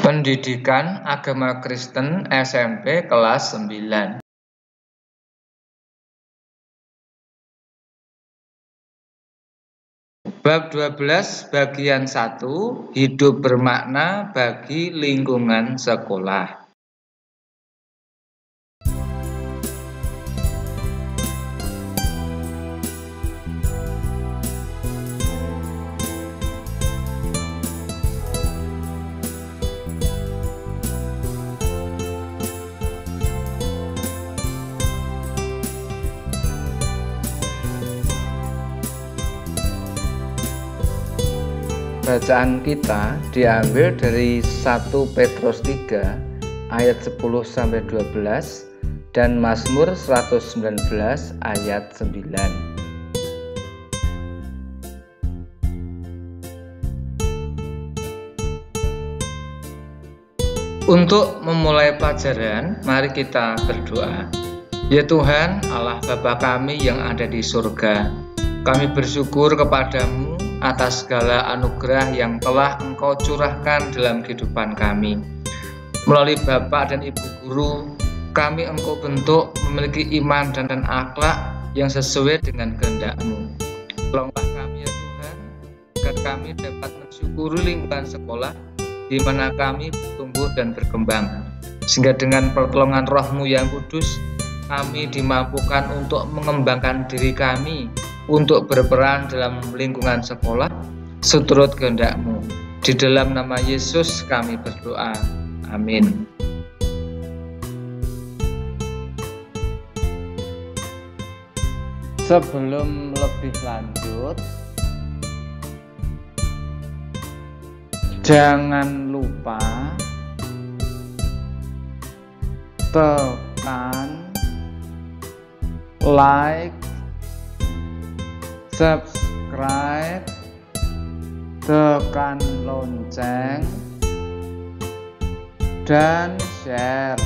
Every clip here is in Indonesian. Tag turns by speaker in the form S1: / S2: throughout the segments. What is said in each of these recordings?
S1: Pendidikan Agama Kristen SMP kelas 9. Bab 12 bagian 1, hidup bermakna bagi lingkungan sekolah. Bacaan kita diambil dari 1 Petrus 3 ayat 10-12 dan Mazmur 119 ayat 9. Untuk memulai pelajaran, mari kita berdoa. Ya Tuhan, Allah Bapa kami yang ada di surga, kami bersyukur kepadamu atas segala anugerah yang telah Engkau curahkan dalam kehidupan kami. Melalui Bapak dan Ibu Guru, kami Engkau bentuk memiliki iman dan akhlak yang sesuai dengan kehendak-Mu. Tolonglah kami ya Tuhan, agar kami dapat mensyukuri lingkungan sekolah di mana kami tumbuh dan berkembang, sehingga dengan pertolongan Roh-Mu yang kudus, kami dimampukan untuk mengembangkan diri kami untuk berperan dalam lingkungan sekolah seturut kehendak-Mu. Di dalam nama Yesus kami berdoa. Amin. Sebelum lebih lanjut, jangan lupa tekan like, subscribe, tekan lonceng, dan share.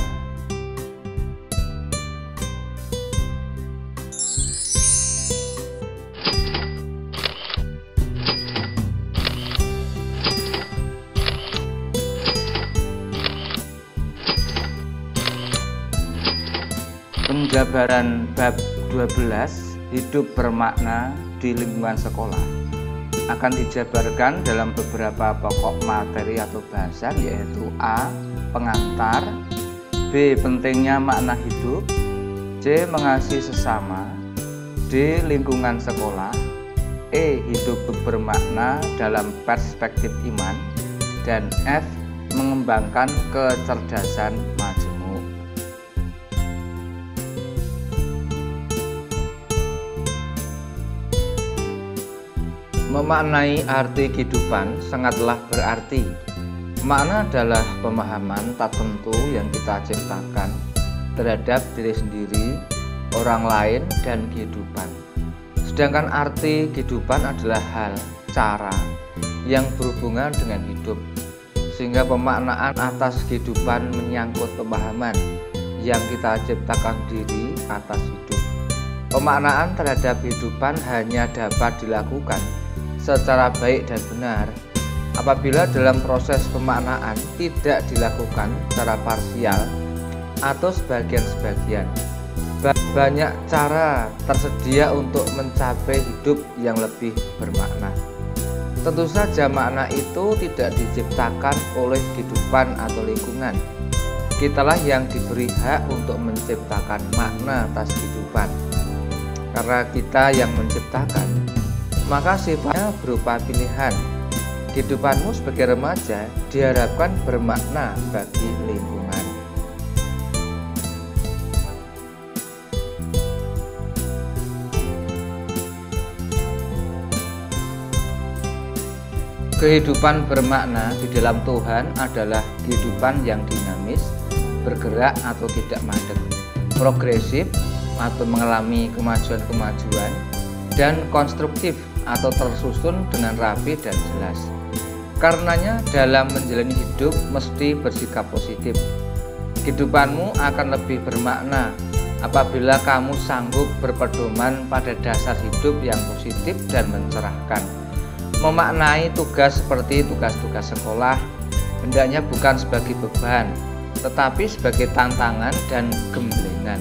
S1: Penjabaran bab 12 hidup bermakna di lingkungan sekolah akan dijabarkan dalam beberapa pokok materi atau bahasan, yaitu A. Pengantar, B. Pentingnya makna hidup, C. Mengasihi sesama, D. Lingkungan sekolah, E. Hidup bermakna dalam perspektif iman, dan F. Mengembangkan kecerdasan majemuk. Memaknai arti kehidupan sangatlah berarti. Makna adalah pemahaman tak tentu yang kita ciptakan terhadap diri sendiri, orang lain, dan kehidupan. Sedangkan arti kehidupan adalah hal, cara yang berhubungan dengan hidup, sehingga pemaknaan atas kehidupan menyangkut pemahaman yang kita ciptakan diri atas hidup. Pemaknaan terhadap kehidupan hanya dapat dilakukan secara baik dan benar apabila dalam proses pemaknaan tidak dilakukan secara parsial atau sebagian-sebagian. Banyak cara tersedia untuk mencapai hidup yang lebih bermakna. Tentu saja makna itu tidak diciptakan oleh kehidupan atau lingkungan. Kitalah yang diberi hak untuk menciptakan makna atas kehidupan. Karena kita yang menciptakan, maka sifatnya berupa pilihan. Kehidupanmu sebagai remaja diharapkan bermakna bagi lingkungan. Kehidupan bermakna di dalam Tuhan adalah kehidupan yang dinamis, bergerak atau tidak mandek, progresif atau mengalami kemajuan-kemajuan, dan konstruktif atau tersusun dengan rapi dan jelas. Karenanya dalam menjalani hidup mesti bersikap positif. Kehidupanmu akan lebih bermakna apabila kamu sanggup berpedoman pada dasar hidup yang positif dan mencerahkan. Memaknai tugas seperti tugas-tugas sekolah, hendaknya bukan sebagai beban, tetapi sebagai tantangan dan gemblengan.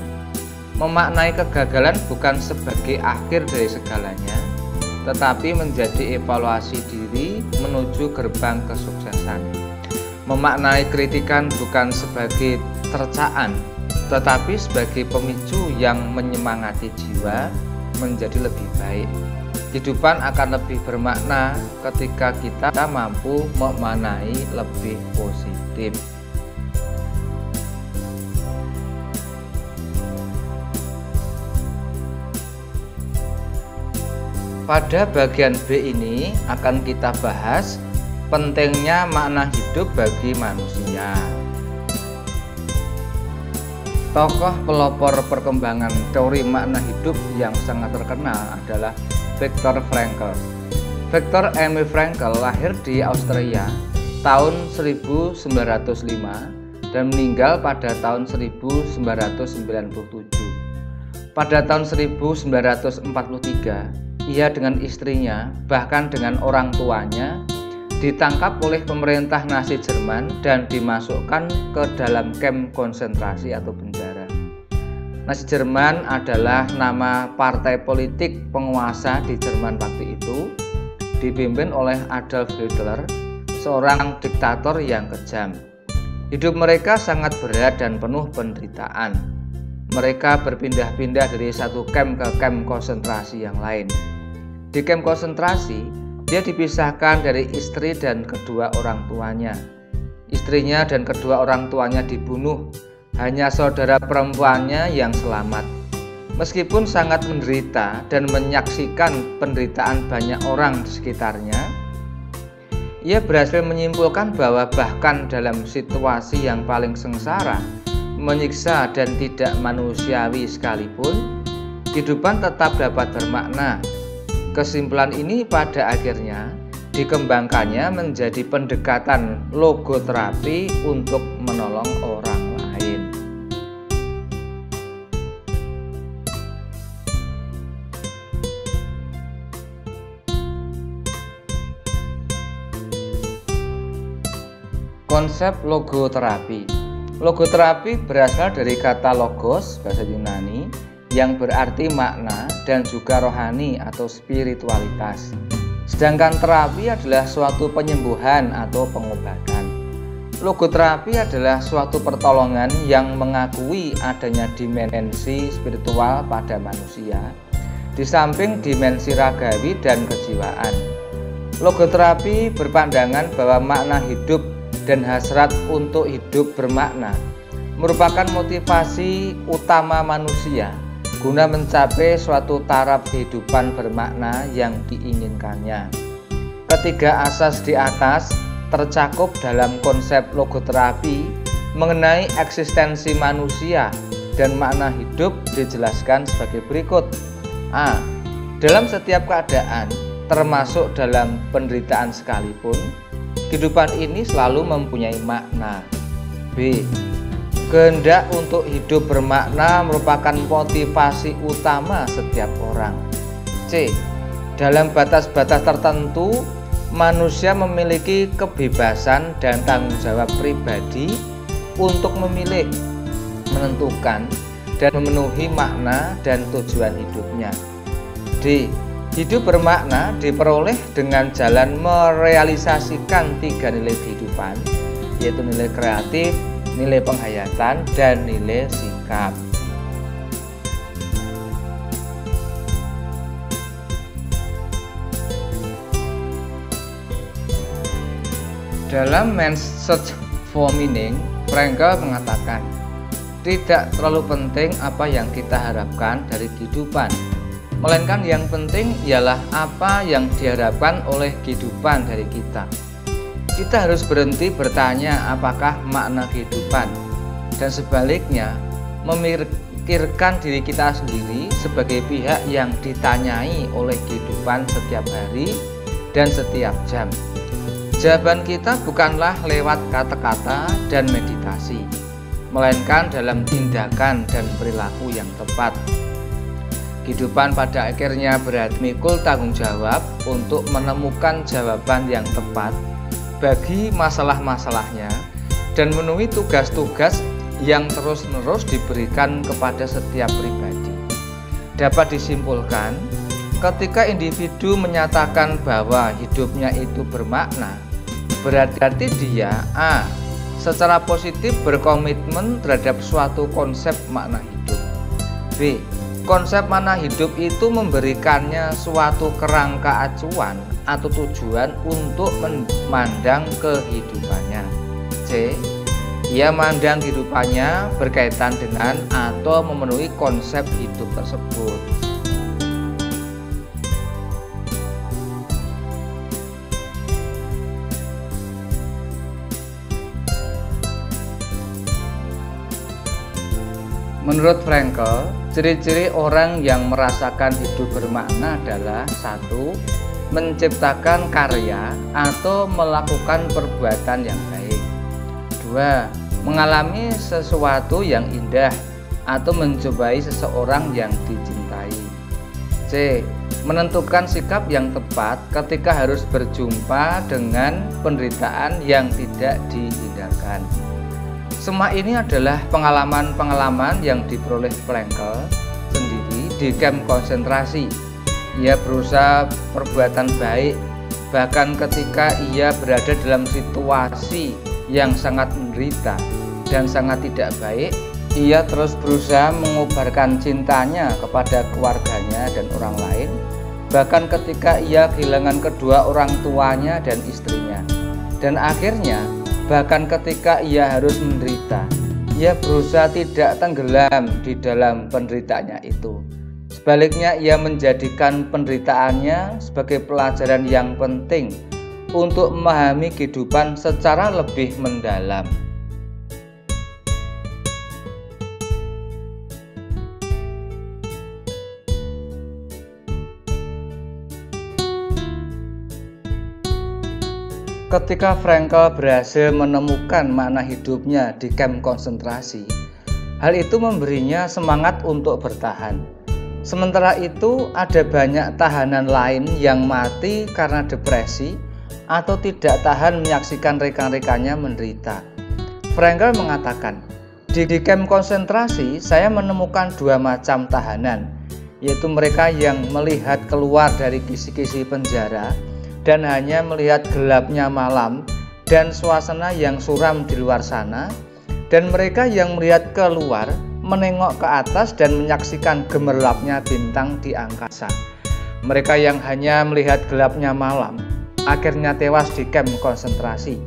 S1: Memaknai kegagalan bukan sebagai akhir dari segalanya, tetapi menjadi evaluasi diri menuju gerbang kesuksesan. Memaknai kritikan bukan sebagai tercaan, tetapi sebagai pemicu yang menyemangati jiwa menjadi lebih baik. Kehidupan akan lebih bermakna ketika kita mampu memaknai lebih positif. Pada bagian B ini akan kita bahas pentingnya makna hidup bagi manusia. Tokoh pelopor perkembangan teori makna hidup yang sangat terkenal adalah Viktor Frankl. Viktor Emil Frankl lahir di Austria tahun 1905 dan meninggal pada tahun 1997. Pada tahun 1943, ia dengan istrinya, bahkan dengan orang tuanya, ditangkap oleh pemerintah Nazi Jerman dan dimasukkan ke dalam kamp konsentrasi atau penjara. Nazi Jerman adalah nama partai politik penguasa di Jerman waktu itu, dipimpin oleh Adolf Hitler, seorang diktator yang kejam. Hidup mereka sangat berat dan penuh penderitaan. Mereka berpindah-pindah dari satu kamp ke kamp konsentrasi yang lain. Di kamp konsentrasi, dia dipisahkan dari istri dan kedua orang tuanya. Istrinya dan kedua orang tuanya dibunuh, hanya saudara perempuannya yang selamat. Meskipun sangat menderita dan menyaksikan penderitaan banyak orang di sekitarnya, ia berhasil menyimpulkan bahwa bahkan dalam situasi yang paling sengsara, menyiksa dan tidak manusiawi sekalipun, kehidupan tetap dapat bermakna. Kesimpulan ini pada akhirnya dikembangkannya menjadi pendekatan logoterapi untuk menolong orang lain. Konsep logoterapi. Logoterapi berasal dari kata logos, bahasa Yunani, yang berarti makna dan juga rohani atau spiritualitas. Sedangkan terapi adalah suatu penyembuhan atau pengobatan. Logoterapi adalah suatu pertolongan yang mengakui adanya dimensi spiritual pada manusia, di samping dimensi ragawi dan kejiwaan. Logoterapi berpandangan bahwa makna hidup dan hasrat untuk hidup bermakna merupakan motivasi utama manusia guna mencapai suatu taraf kehidupan bermakna yang diinginkannya. Ketiga asas di atas tercakup dalam konsep logoterapi mengenai eksistensi manusia dan makna hidup dijelaskan sebagai berikut. A. Dalam setiap keadaan, termasuk dalam penderitaan sekalipun, kehidupan ini selalu mempunyai makna. B. Kehendak untuk hidup bermakna merupakan motivasi utama setiap orang. C. Dalam batas-batas tertentu, manusia memiliki kebebasan dan tanggung jawab pribadi untuk memilih, menentukan, dan memenuhi makna dan tujuan hidupnya. D. Hidup bermakna diperoleh dengan jalan merealisasikan tiga nilai kehidupan, yaitu nilai kreatif, nilai penghayatan, dan nilai sikap. Dalam Man's Search for Meaning, Frankl mengatakan, tidak terlalu penting apa yang kita harapkan dari kehidupan, melainkan yang penting ialah apa yang diharapkan oleh kehidupan dari kita. Kita harus berhenti bertanya apakah makna kehidupan, dan sebaliknya memikirkan diri kita sendiri sebagai pihak yang ditanyai oleh kehidupan setiap hari dan setiap jam. Jawaban kita bukanlah lewat kata-kata dan meditasi, melainkan dalam tindakan dan perilaku yang tepat. Kehidupan pada akhirnya berarti memikul tanggung jawab untuk menemukan jawaban yang tepat bagi masalah-masalahnya dan memenuhi tugas-tugas yang terus-menerus diberikan kepada setiap pribadi. Dapat disimpulkan, ketika individu menyatakan bahwa hidupnya itu bermakna, berarti dia A. secara positif berkomitmen terhadap suatu konsep makna hidup. B. Konsep makna hidup itu memberikannya suatu kerangka acuan atau tujuan untuk memandang kehidupannya. C. Ia memandang kehidupannya berkaitan dengan atau memenuhi konsep hidup tersebut. Menurut Frankl, ciri-ciri orang yang merasakan hidup bermakna adalah 1. Menciptakan karya atau melakukan perbuatan yang baik. 2. Mengalami sesuatu yang indah atau mencobai seseorang yang dicintai. C. Menentukan sikap yang tepat ketika harus berjumpa dengan penderitaan yang tidak dihindarkan. Semua ini adalah pengalaman-pengalaman yang diperoleh Frankl sendiri di kamp konsentrasi. Ia berusaha perbuatan baik, bahkan ketika ia berada dalam situasi yang sangat menderita dan sangat tidak baik, ia terus berusaha mengubarkan cintanya kepada keluarganya dan orang lain, bahkan ketika ia kehilangan kedua orang tuanya dan istrinya. Dan akhirnya, bahkan ketika ia harus menderita, ia berusaha tidak tenggelam di dalam penderitaannya itu. Sebaliknya, ia menjadikan penderitaannya sebagai pelajaran yang penting untuk memahami kehidupan secara lebih mendalam. Ketika Frankl berhasil menemukan makna hidupnya di kamp konsentrasi, hal itu memberinya semangat untuk bertahan. Sementara itu, ada banyak tahanan lain yang mati karena depresi atau tidak tahan menyaksikan rekan-rekannya menderita. Frankl mengatakan, di kamp konsentrasi saya menemukan dua macam tahanan, yaitu mereka yang melihat keluar dari kisi-kisi penjara dan hanya melihat gelapnya malam dan suasana yang suram di luar sana, dan mereka yang melihat keluar, menengok ke atas dan menyaksikan gemerlapnya bintang di angkasa. Mereka yang hanya melihat gelapnya malam akhirnya tewas di kamp konsentrasi.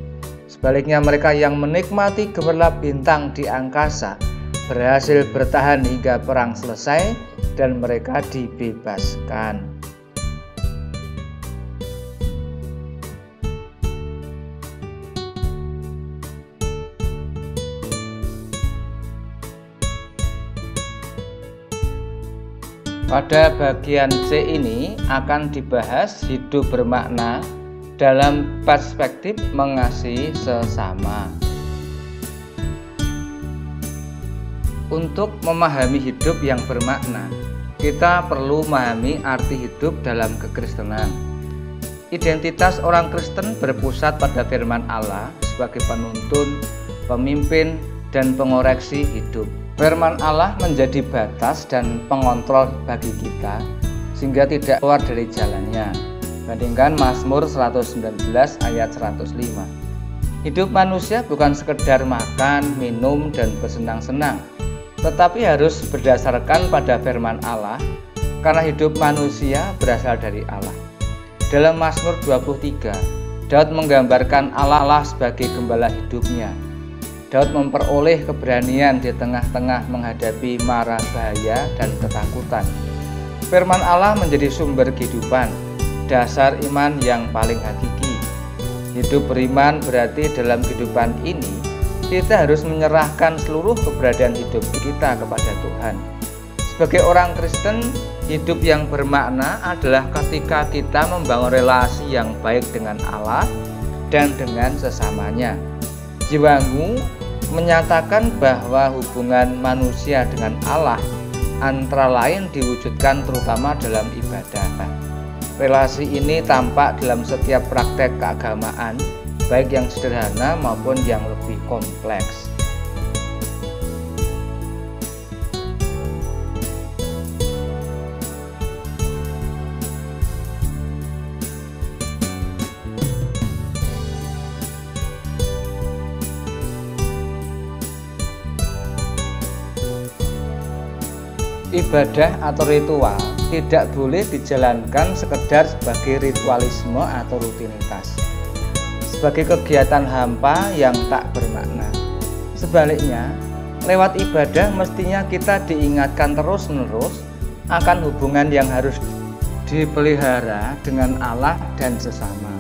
S1: Sebaliknya, mereka yang menikmati gemerlap bintang di angkasa berhasil bertahan hingga perang selesai dan mereka dibebaskan. Pada bagian C ini akan dibahas hidup bermakna dalam perspektif mengasihi sesama. Untuk memahami hidup yang bermakna, kita perlu memahami arti hidup dalam kekristenan. Identitas orang Kristen berpusat pada firman Allah sebagai penuntun, pemimpin, dan pengoreksi hidup. Firman Allah menjadi batas dan pengontrol bagi kita sehingga tidak keluar dari jalannya. Bandingkan Mazmur 119 ayat 105. Hidup manusia bukan sekedar makan, minum, dan bersenang-senang, tetapi harus berdasarkan pada firman Allah, karena hidup manusia berasal dari Allah. Dalam Mazmur 23, Daud menggambarkan Allah sebagai gembala hidupnya. Daud memperoleh keberanian di tengah-tengah menghadapi mara bahaya dan ketakutan. Firman Allah menjadi sumber kehidupan, dasar iman yang paling hakiki. Hidup beriman berarti dalam kehidupan ini kita harus menyerahkan seluruh keberadaan hidup kita kepada Tuhan. Sebagai orang Kristen, hidup yang bermakna adalah ketika kita membangun relasi yang baik dengan Allah dan dengan sesamanya. Jiwangu menyatakan bahwa hubungan manusia dengan Allah antara lain diwujudkan terutama dalam ibadah. Relasi ini tampak dalam setiap praktek keagamaan baik yang sederhana maupun yang lebih kompleks. Ibadah atau ritual tidak boleh dijalankan sekedar sebagai ritualisme atau rutinitas, sebagai kegiatan hampa yang tak bermakna. Sebaliknya, lewat ibadah mestinya kita diingatkan terus-menerus akan hubungan yang harus dipelihara dengan Allah dan sesama.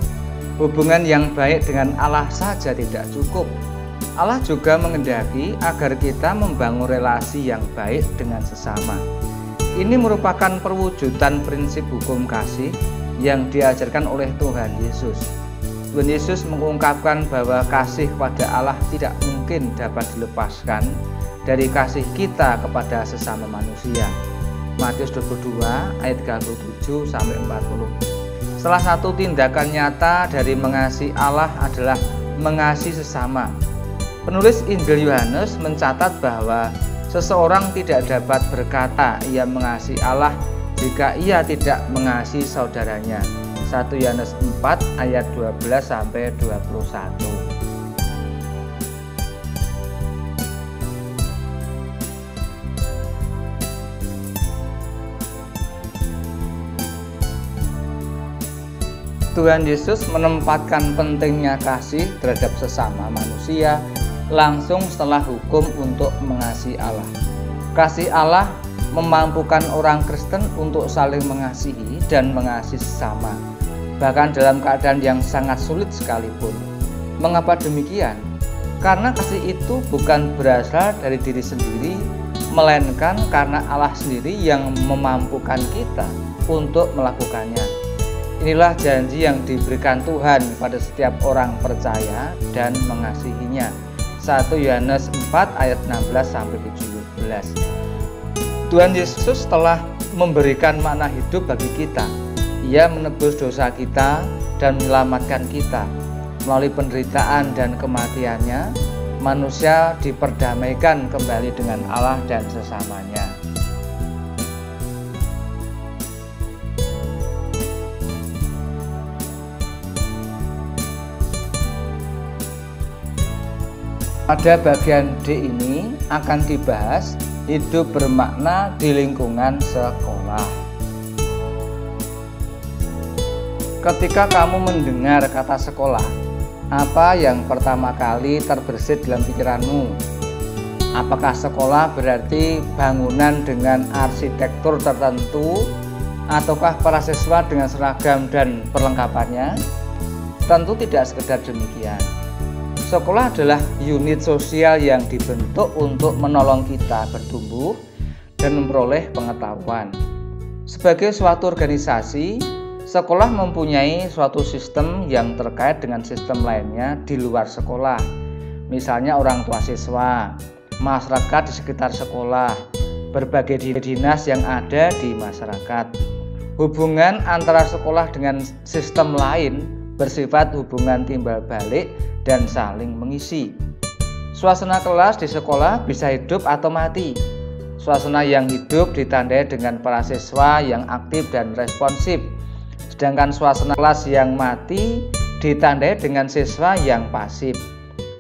S1: Hubungan yang baik dengan Allah saja tidak cukup. Allah juga menghendaki agar kita membangun relasi yang baik dengan sesama. Ini merupakan perwujudan prinsip hukum kasih yang diajarkan oleh Tuhan Yesus. Tuhan Yesus mengungkapkan bahwa kasih kepada Allah tidak mungkin dapat dilepaskan dari kasih kita kepada sesama manusia. Matius 22 ayat 37-40. Salah satu tindakan nyata dari mengasihi Allah adalah mengasihi sesama. Penulis Injil Yohanes mencatat bahwa seseorang tidak dapat berkata ia mengasihi Allah jika ia tidak mengasihi saudaranya. 1 Yohanes 4 ayat 12-21. Tuhan Yesus menempatkan pentingnya kasih terhadap sesama manusia langsung setelah hukum untuk mengasihi Allah. Kasih Allah memampukan orang Kristen untuk saling mengasihi dan mengasihi sesama, bahkan dalam keadaan yang sangat sulit sekalipun. Mengapa demikian? Karena kasih itu bukan berasal dari diri sendiri, melainkan karena Allah sendiri yang memampukan kita untuk melakukannya. Inilah janji yang diberikan Tuhan pada setiap orang percaya dan mengasihinya. 1 Yohanes 4 ayat 16-17. Tuhan Yesus telah memberikan makna hidup bagi kita. Ia menebus dosa kita dan menyelamatkan kita. Melalui penderitaan dan kematiannya, manusia diperdamaikan kembali dengan Allah dan sesamanya. Pada bagian D ini akan dibahas hidup bermakna di lingkungan sekolah. Ketika kamu mendengar kata sekolah, apa yang pertama kali terbersit dalam pikiranmu? Apakah sekolah berarti bangunan dengan arsitektur tertentu, ataukah para siswa dengan seragam dan perlengkapannya? Tentu tidak sekedar demikian. Sekolah adalah unit sosial yang dibentuk untuk menolong kita bertumbuh dan memperoleh pengetahuan. Sebagai suatu organisasi, sekolah mempunyai suatu sistem yang terkait dengan sistem lainnya di luar sekolah. Misalnya orang tua siswa, masyarakat di sekitar sekolah, berbagai dinas yang ada di masyarakat. Hubungan antara sekolah dengan sistem lain bersifat hubungan timbal balik dan saling mengisi. Suasana kelas di sekolah bisa hidup atau mati. Suasana yang hidup ditandai dengan para siswa yang aktif dan responsif, sedangkan suasana kelas yang mati ditandai dengan siswa yang pasif.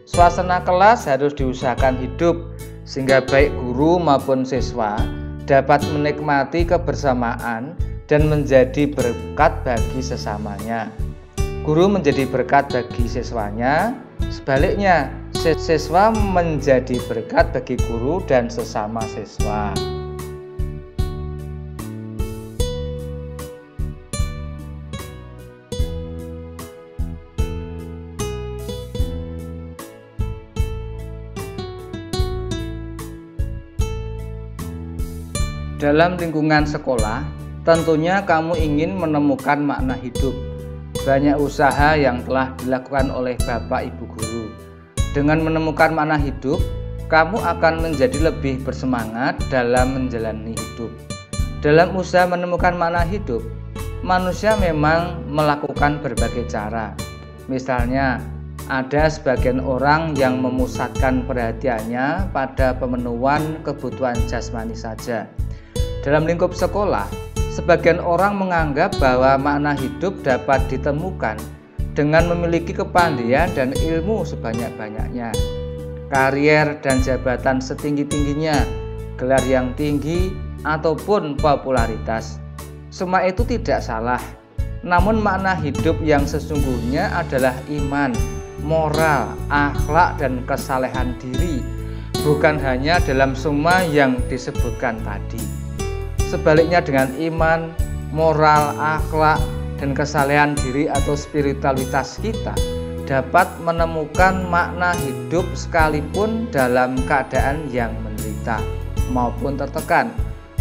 S1: Suasana kelas harus diusahakan hidup sehingga baik guru maupun siswa dapat menikmati kebersamaan dan menjadi berkat bagi sesamanya. Guru menjadi berkat bagi siswanya, sebaliknya siswa menjadi berkat bagi guru dan sesama siswa. Dalam lingkungan sekolah, tentunya kamu ingin menemukan makna hidup. Banyak usaha yang telah dilakukan oleh Bapak Ibu guru. Dengan menemukan makna hidup, kamu akan menjadi lebih bersemangat dalam menjalani hidup. Dalam usaha menemukan makna hidup, manusia memang melakukan berbagai cara. Misalnya, Ada sebagian orang yang memusatkan perhatiannya pada pemenuhan kebutuhan jasmani saja. Dalam lingkup sekolah, sebagian orang menganggap bahwa makna hidup dapat ditemukan dengan memiliki kepandaian dan ilmu sebanyak-banyaknya, karier dan jabatan setinggi-tingginya, gelar yang tinggi, ataupun popularitas. Semua itu tidak salah. Namun makna hidup yang sesungguhnya adalah iman, moral, akhlak, dan kesalehan diri, bukan hanya dalam semua yang disebutkan tadi. Sebaliknya, dengan iman, moral, akhlak, dan kesalehan diri atau spiritualitas kita dapat menemukan makna hidup sekalipun dalam keadaan yang menderita maupun tertekan.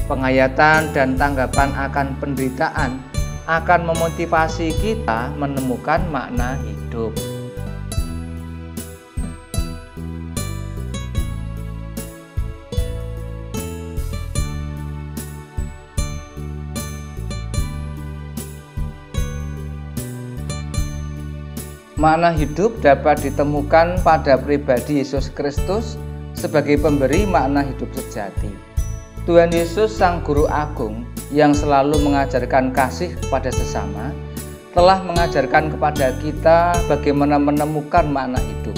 S1: Penghayatan dan tanggapan akan penderitaan akan memotivasi kita menemukan makna hidup. Makna hidup dapat ditemukan pada pribadi Yesus Kristus sebagai pemberi makna hidup sejati. Tuhan Yesus, Sang Guru Agung yang selalu mengajarkan kasih kepada sesama, telah mengajarkan kepada kita bagaimana menemukan makna hidup.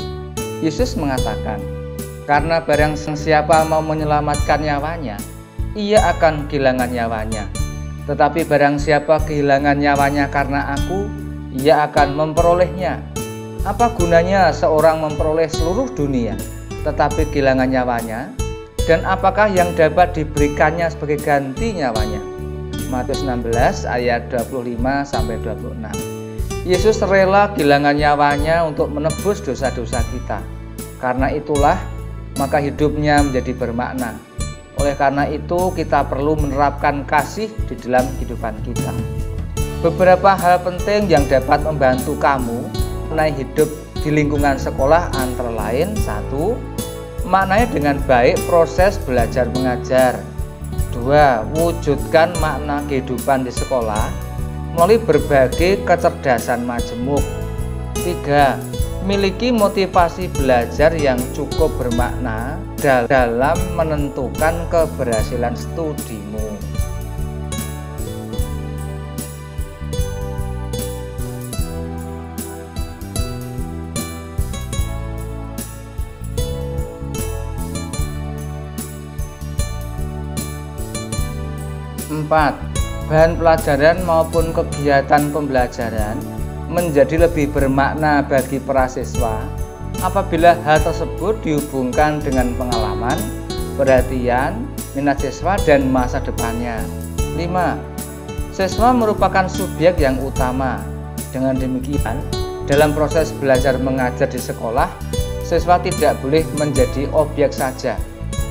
S1: Yesus mengatakan, "Karena barang siapa mau menyelamatkan nyawanya, ia akan kehilangan nyawanya. Tetapi barang siapa kehilangan nyawanya karena aku, ia akan memperolehnya. Apa gunanya seorang memperoleh seluruh dunia, tetapi kehilangan nyawanya? Dan apakah yang dapat diberikannya sebagai ganti nyawanya?" Matius 16 ayat 25-26. Yesus rela kehilangan nyawanya untuk menebus dosa-dosa kita. Karena itulah, maka hidupnya menjadi bermakna. Oleh karena itu, kita perlu menerapkan kasih di dalam kehidupan kita. Beberapa hal penting yang dapat membantu kamu mengenai hidup di lingkungan sekolah antara lain: 1. Maknai dengan baik proses belajar mengajar. 2. Wujudkan makna kehidupan di sekolah melalui berbagai kecerdasan majemuk. 3. Miliki motivasi belajar yang cukup bermakna dalam menentukan keberhasilan studimu. 4. Bahan pelajaran maupun kegiatan pembelajaran menjadi lebih bermakna bagi prasiswa apabila hal tersebut dihubungkan dengan pengalaman, perhatian, minat siswa, dan masa depannya. 5. Siswa merupakan subjek yang utama. Dengan demikian, dalam proses belajar mengajar di sekolah, siswa tidak boleh menjadi objek saja.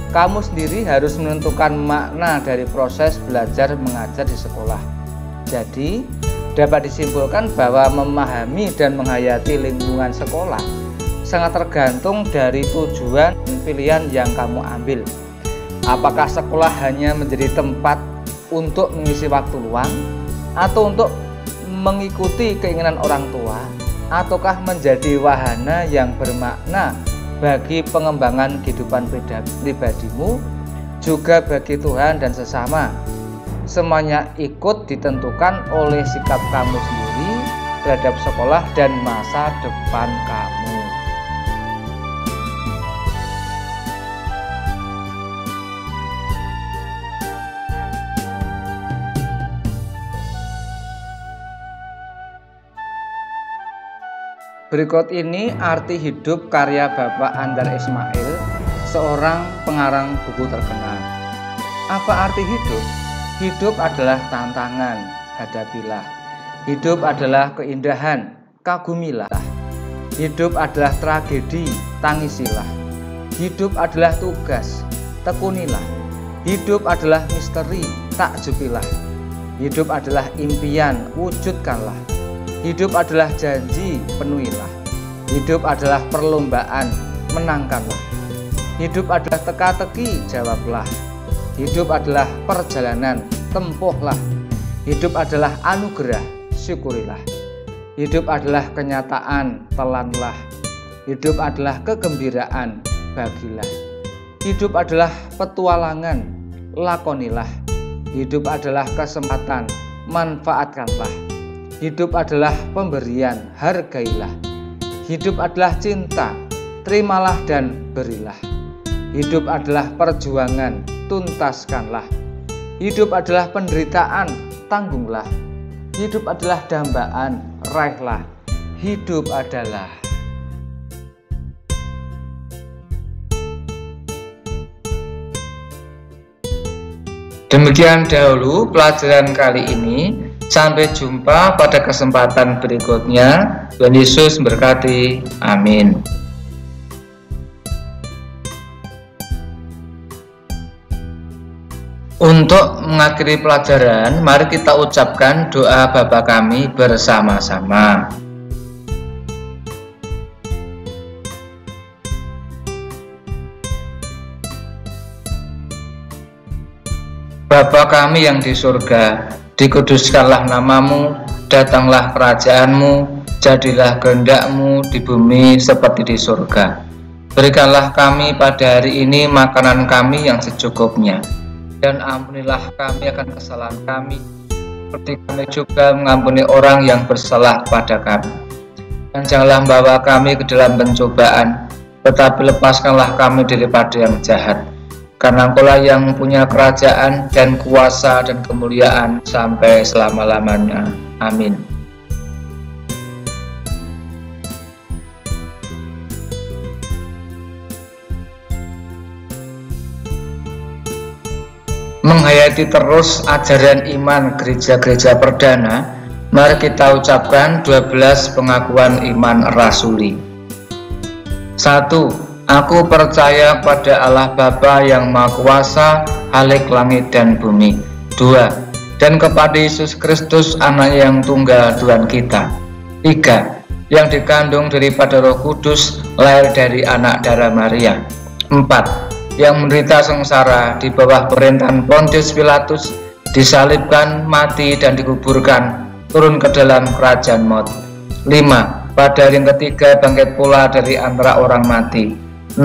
S1: Kamu sendiri harus menentukan makna dari proses belajar mengajar di sekolah. Jadi, dapat disimpulkan bahwa memahami dan menghayati lingkungan sekolah sangat tergantung dari tujuan dan pilihan yang kamu ambil. Apakah sekolah hanya menjadi tempat untuk mengisi waktu luang, atau untuk mengikuti keinginan orang tua, ataukah menjadi wahana yang bermakna bagi pengembangan kehidupan pribadimu, juga bagi Tuhan dan sesama? Semuanya ikut ditentukan oleh sikap kamu sendiri terhadap sekolah dan masa depan kamu. Berikut ini arti hidup karya Bapak Andar Ismail, seorang pengarang buku terkenal. Apa arti hidup? Hidup adalah tantangan, hadapilah. Hidup adalah keindahan, kagumilah. Hidup adalah tragedi, tangisilah. Hidup adalah tugas, tekunilah. Hidup adalah misteri, takjubilah. Hidup adalah impian, wujudkanlah. Hidup adalah janji, penuhilah. Hidup adalah perlombaan, menangkanlah. Hidup adalah teka-teki, jawablah. Hidup adalah perjalanan, tempuhlah. Hidup adalah anugerah, syukurilah. Hidup adalah kenyataan, telanlah. Hidup adalah kegembiraan, bagilah. Hidup adalah petualangan, lakonilah. Hidup adalah kesempatan, manfaatkanlah. Hidup adalah pemberian, hargailah. Hidup adalah cinta, terimalah dan berilah. Hidup adalah perjuangan, tuntaskanlah. Hidup adalah penderitaan, tanggunglah. Hidup adalah dambaan, raihlah. Hidup adalah. Demikian dahulu pelajaran kali ini. Sampai jumpa pada kesempatan berikutnya. Tuhan Yesus memberkati. Amin. Untuk mengakhiri pelajaran, mari kita ucapkan doa Bapa kami bersama-sama. Bapa kami yang di surga, dikuduskanlah namamu, datanglah kerajaanmu, jadilah kehendak-Mu di bumi seperti di surga. Berikanlah kami pada hari ini makanan kami yang secukupnya, dan ampunilah kami akan kesalahan kami, seperti kami juga mengampuni orang yang bersalah pada kami. Dan janganlah membawa kami ke dalam pencobaan, tetapi lepaskanlah kami daripada yang jahat. Karena Engkaulah yang mempunyai kerajaan dan kuasa dan kemuliaan sampai selama-lamanya. Amin. Menghayati terus ajaran iman gereja-gereja perdana, mari kita ucapkan 12 pengakuan iman rasuli. 1. Aku percaya pada Allah Bapa yang Maha Kuasa, Khalik langit dan bumi. 2. Dan kepada Yesus Kristus, Anak yang tunggal Tuhan kita. 3. Yang dikandung daripada Roh Kudus, lahir dari anak darah Maria. 4. Yang menderita sengsara di bawah pemerintahan Pontius Pilatus, disalibkan, mati dan dikuburkan, turun ke dalam kerajaan maut. 5. Pada hari yang ketiga bangkit pula dari antara orang mati. 6.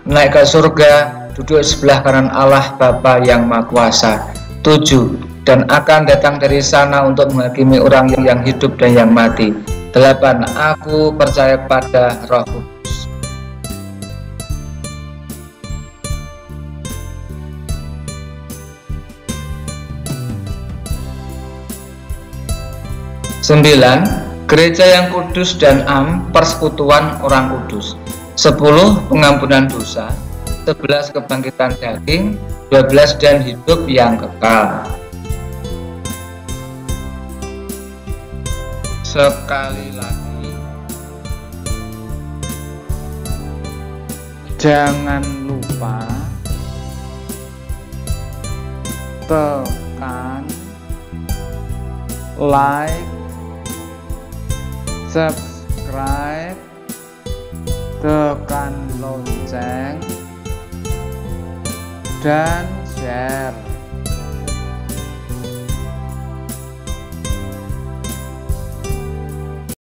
S1: Naik ke surga, duduk sebelah kanan Allah Bapa yang Maha Kuasa. 7. Dan akan datang dari sana untuk menghakimi orang yang hidup dan yang mati. 8. Aku percaya pada Roh Kudus. Sembilan. Gereja yang kudus dan am, persekutuan orang kudus. 10. Pengampunan dosa. 11. Kebangkitan daging. 12. Dan hidup yang kekal. Sekali lagi, jangan lupa tekan like, subscribe, tekan lonceng, dan share.